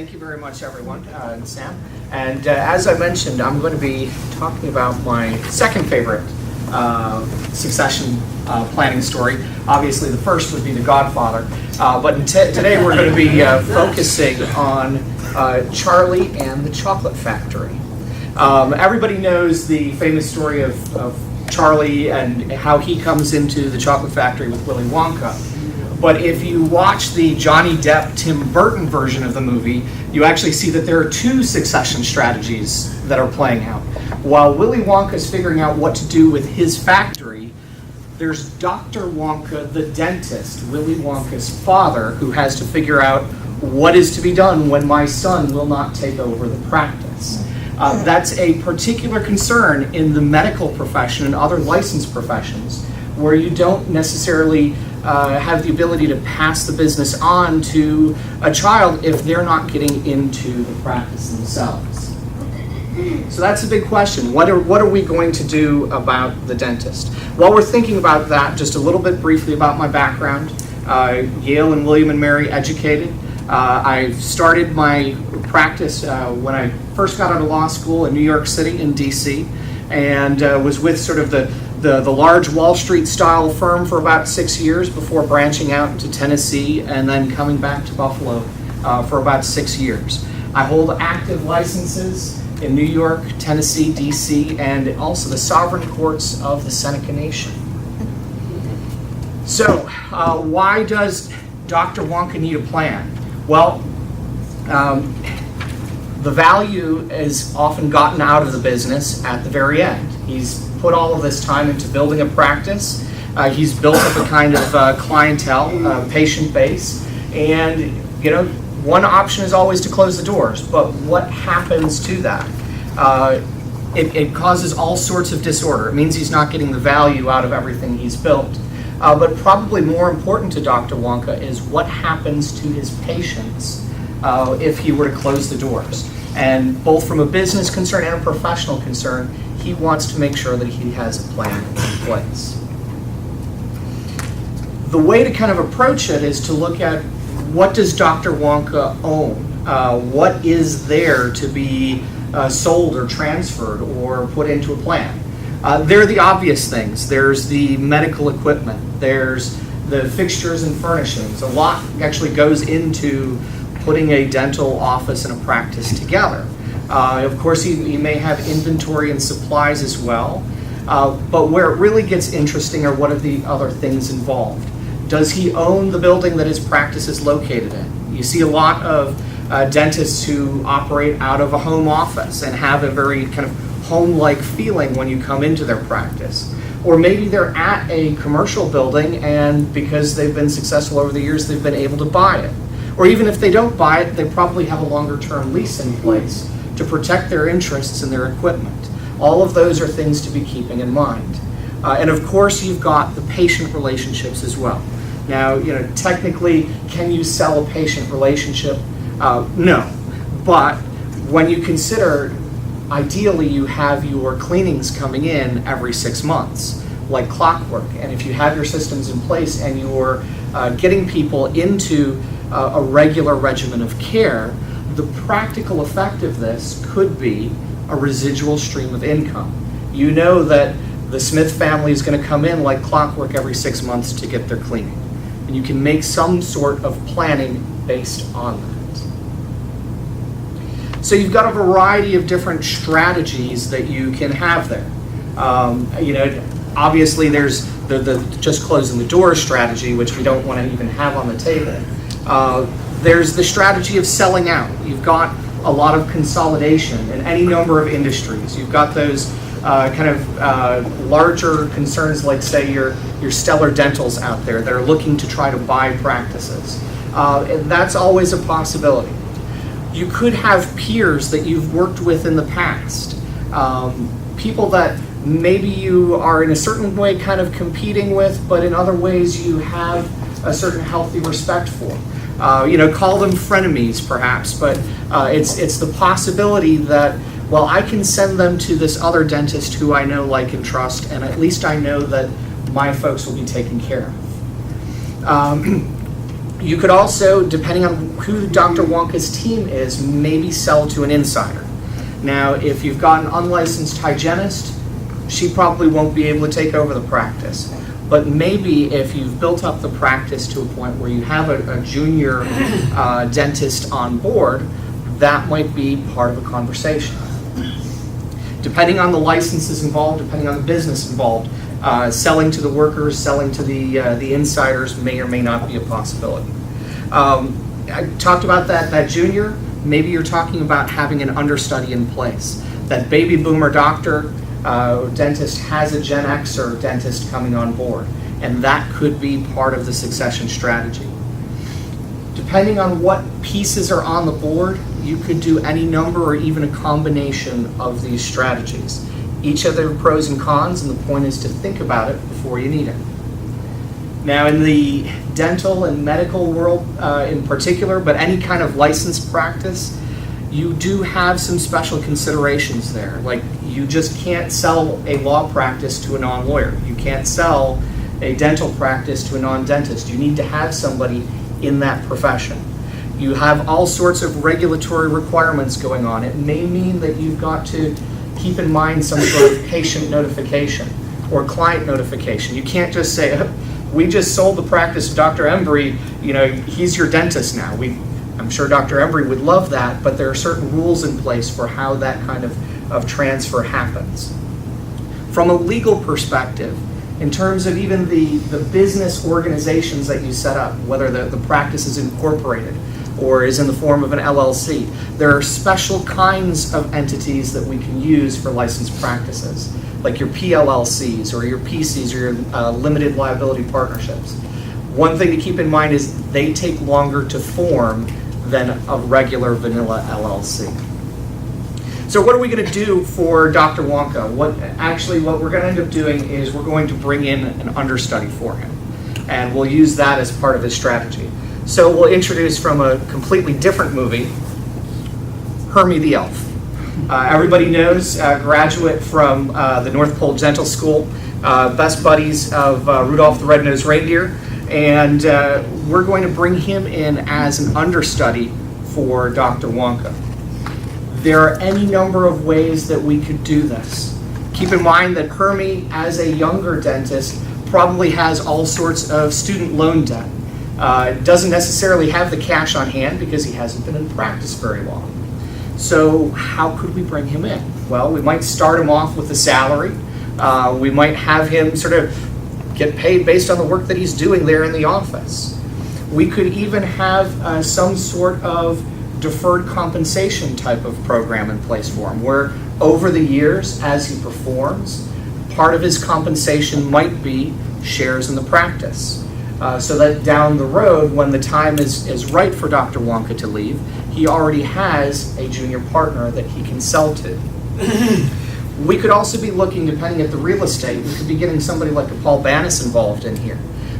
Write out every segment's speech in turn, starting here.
Thank you very much, everyone, and Sam. And as I mentioned, I'm going to be talking about my second favorite succession planning story. Obviously, the first would be The Godfather, but today we're going to be focusing on Charlie and the Chocolate Factory. Everybody knows the famous story of Charlie and how he comes into the chocolate factory with Willy Wonka. But if you watch the Johnny Depp, Tim Burton version of the movie, you actually see that there are two succession strategies that are playing out. While Willy Wonka is figuring out what to do with his factory, there's Dr. Wonka, the dentist, Willy Wonka's father, who has to figure out what is to be done when my son will not take over the practice. That's a particular concern in the medical profession and other licensed professions, where you don't necessarily have the ability to pass the business on to a child if they're not getting into the practice themselves. So that's a big question. What are we going to do about the dentist? While we're thinking about that, just a little bit briefly about my background. Yale and William and Mary educated. I started my practice when I first got out of law school in New York City in DC, and was with sort of the large Wall Street style firm for about 6 years before branching out into Tennessee and then coming back to Buffalo for about 6 years. I hold active licenses in New York, Tennessee, DC, and also the sovereign courts of the Seneca Nation. So, why does Dr. Wonka need a plan? Well, the value is often gotten out of the business at the very end. He's put all of this time into building a practice. He's built up a kind of clientele, patient base, and one option is always to close the doors. But what happens to that? It causes all sorts of disorder. It means he's not getting the value out of everything he's built. But probably more important to Dr. Wonka is what happens to his patients if he were to close the doors. And both from a business concern and a professional concern, he wants to make sure that he has a plan in place. The way to kind of approach it is to look at what does Dr. Wonka own? What is there to be sold or transferred or put into a plan? There are the obvious things. There's the medical equipment. There's the fixtures and furnishings. A lot actually goes into putting a dental office and a practice together. Of course, he may have inventory and supplies as well. But where it really gets interesting are what are the other things involved. Does he own the building that his practice is located in? You see a lot of dentists who operate out of a home office and have a very kind of home-like feeling when you come into their practice. Or maybe they're at a commercial building and because they've been successful over the years, they've been able to buy it. Or even if they don't buy it, they probably have a longer-term lease in place to protect their interests and their equipment. All of those are things to be keeping in mind. And of course, you've got the patient relationships as well. Now, technically, can you sell a patient relationship? No. But when you consider, ideally, you have your cleanings coming in every 6 months, like clockwork. And if you have your systems in place and you're getting people into a regular regimen of care, the practical effect of this could be a residual stream of income. You know that the Smith family is going to come in like clockwork every 6 months to get their cleaning. And you can make some sort of planning based on that. So you've got a variety of different strategies that you can have there. Obviously there's the just closing the door strategy, which we don't want to even have on the table. There's the strategy of selling out. You've got a lot of consolidation in any number of industries. You've got those larger concerns like, say, your Stellar Dentals out there that are looking to try to buy practices. And that's always a possibility. You could have peers that you've worked with in the past. People that maybe you are in a certain way kind of competing with, but in other ways you have a certain healthy respect for. Call them frenemies perhaps, but it's the possibility that, well, I can send them to this other dentist who I know, like, and trust, and at least I know that my folks will be taken care of. You could also, depending on who Dr. Wonka's team is, maybe sell to an insider. Now, if you've got an unlicensed hygienist, she probably won't be able to take over the practice. But maybe if you've built up the practice to a point where you have a junior dentist on board, that might be part of a conversation. Depending on the licenses involved, depending on the business involved, selling to the workers, selling to the insiders may or may not be a possibility. I talked about that junior. Maybe you're talking about having an understudy in place. That baby boomer doctor, dentist has a Gen Xer dentist coming on board, and that could be part of the succession strategy. Depending on what pieces are on the board, you could do any number or even a combination of these strategies. Each have their pros and cons, and the point is to think about it before you need it. Now, in the dental and medical world in particular, but any kind of licensed practice, you do have some special considerations there. Like, you just can't sell a law practice to a non-lawyer. You can't sell a dental practice to a non-dentist. You need to have somebody in that profession. You have all sorts of regulatory requirements going on. It may mean that you've got to keep in mind some sort of patient notification or client notification. You can't just say, we just sold the practice to Dr. Embry, he's your dentist now. I'm sure Dr. Embry would love that, but there are certain rules in place for how that kind of transfer happens. From a legal perspective, in terms of even the business organizations that you set up, whether the practice is incorporated or is in the form of an LLC, there are special kinds of entities that we can use for licensed practices, like your PLLCs or your PCs or your limited liability partnerships. One thing to keep in mind is they take longer to form than a regular vanilla LLC. So what are we going to do for Dr. Wonka? What we're going to end up doing is we're going to bring in an understudy for him, and we'll use that as part of his strategy. So we'll introduce from a completely different movie, Hermie the Elf. Everybody knows, graduate from the North Pole Dental School, best buddies of Rudolph the Red-Nosed Reindeer, and we're going to bring him in as an understudy for Dr. Wonka. There are any number of ways that we could do this. Keep in mind that Hermie, as a younger dentist, probably has all sorts of student loan debt. Doesn't necessarily have the cash on hand because he hasn't been in practice very long. So how could we bring him in? Well, we might start him off with a salary. We might have him sort of get paid based on the work that he's doing there in the office. We could even have some sort of deferred compensation type of program in place for him, where over the years, as he performs, part of his compensation might be shares in the practice. So that down the road, when the time is right for Dr. Wonka to leave, he already has a junior partner that he can sell to. We could also be looking, depending at the real estate, we could be getting somebody like a Paul Banis involved in here.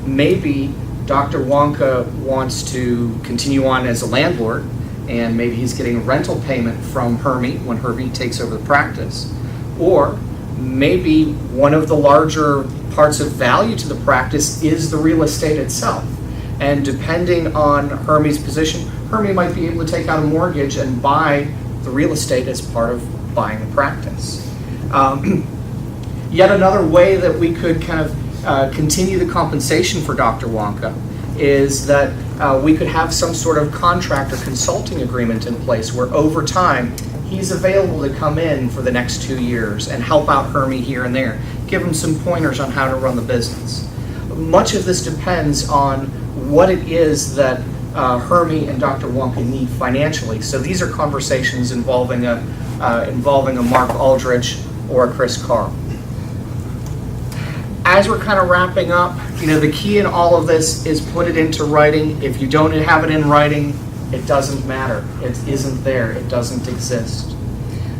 Maybe Dr. Wonka wants to continue on as a landlord, and maybe he's getting a rental payment from Hermie when Hermie takes over the practice. Or maybe one of the larger parts of value to the practice is the real estate itself. And depending on Hermie's position, Hermie might be able to take out a mortgage and buy the real estate as part of buying the practice. Yet another way that we could kind of continue the compensation for Dr. Wonka is that we could have some sort of contract or consulting agreement in place where over time he's available to come in for the next 2 years and help out Hermie here and there, give him some pointers on how to run the business. Much of this depends on what it is that Hermie and Dr. Wonka need financially. So these are conversations involving a Mark Aldridge or a Chris Carl. As we're kind of wrapping up, the key in all of this is put it into writing. If you don't have it in writing, it doesn't matter. It isn't there. It doesn't exist.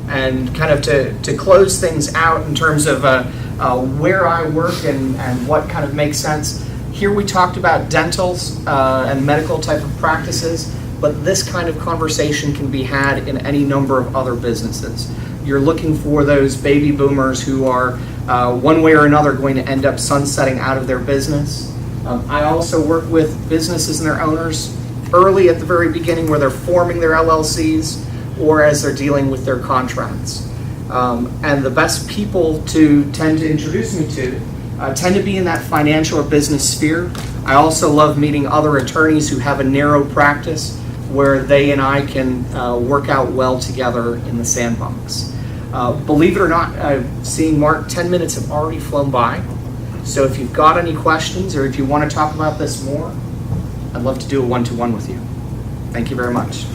And kind of to close things out in terms of where I work and what kind of makes sense, here we talked about dentals and medical type of practices, but this kind of conversation can be had in any number of other businesses. You're looking for those baby boomers who are one way or another going to end up sunsetting out of their business. I also work with businesses and their owners early at the very beginning where they're forming their LLCs or as they're dealing with their contracts. And the best people to tend to introduce me to tend to be in that financial or business sphere. I also love meeting other attorneys who have a narrow practice where they and I can work out well together in the sandbox. Believe it or not, seeing Mark, 10 minutes have already flown by. So if you've got any questions or if you want to talk about this more, I'd love to do a one-to-one with you. Thank you very much.